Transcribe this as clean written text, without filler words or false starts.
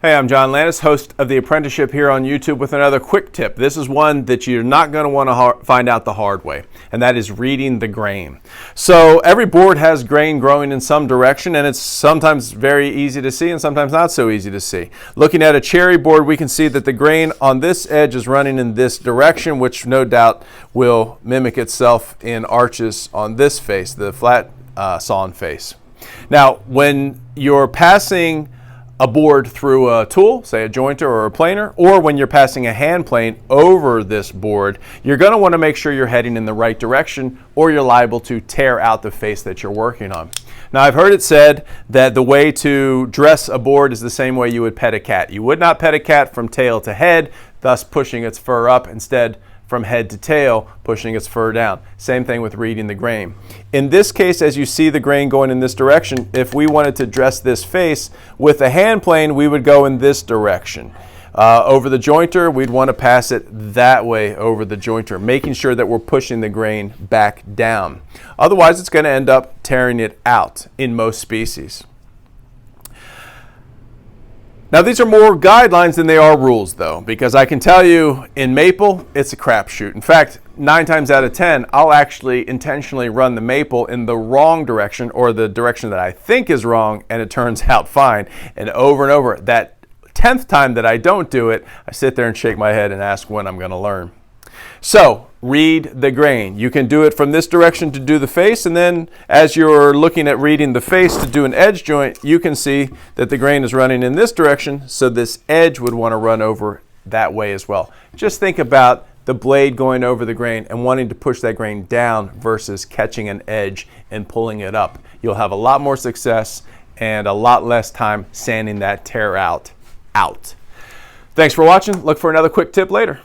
Hey, I'm John Landis, host of The Apprenticeship here on YouTube with another quick tip. This is one that you're not going to want to find out the hard way, and that is reading the grain. So every board has grain growing in some direction, and it's sometimes very easy to see and sometimes not so easy to see. Looking at a cherry board, we can see that the grain on this edge is running in this direction, which no doubt will mimic itself in arches on this face, the flat sawn face. Now, when you're passing a board through a tool, say a jointer or a planer, or when you're passing a hand plane over this board, you're going to want to make sure you're heading in the right direction or you're liable to tear out the face that you're working on. Now, I've heard it said that the way to dress a board is the same way you would pet a cat. You would not pet a cat from tail to head, thus pushing its fur up. Instead, from head to tail, pushing its fur down. Same thing with reading the grain. In this case, as you see the grain going in this direction, if we wanted to dress this face with a hand plane, we would go in this direction. Over the jointer, we'd want to pass it that way over the jointer, making sure that we're pushing the grain back down. Otherwise, it's going to end up tearing it out in most species. Now, these are more guidelines than they are rules, though, because I can tell you in maple, it's a crapshoot. In fact, 9 times out of 10, I'll actually intentionally run the maple in the wrong direction or the direction that I think is wrong, and it turns out fine. And over, that 10th time that I don't do it, I sit there and shake my head and ask when I'm going to learn. So, read the grain. You can do it from this direction to do the face, and then as you're looking at reading the face to do an edge joint, you can see that the grain is running in this direction, so this edge would want to run over that way as well. Just think about the blade going over the grain and wanting to push that grain down versus catching an edge and pulling it up. You'll have a lot more success and a lot less time sanding that tear out. Thanks for watching. Look for another quick tip later.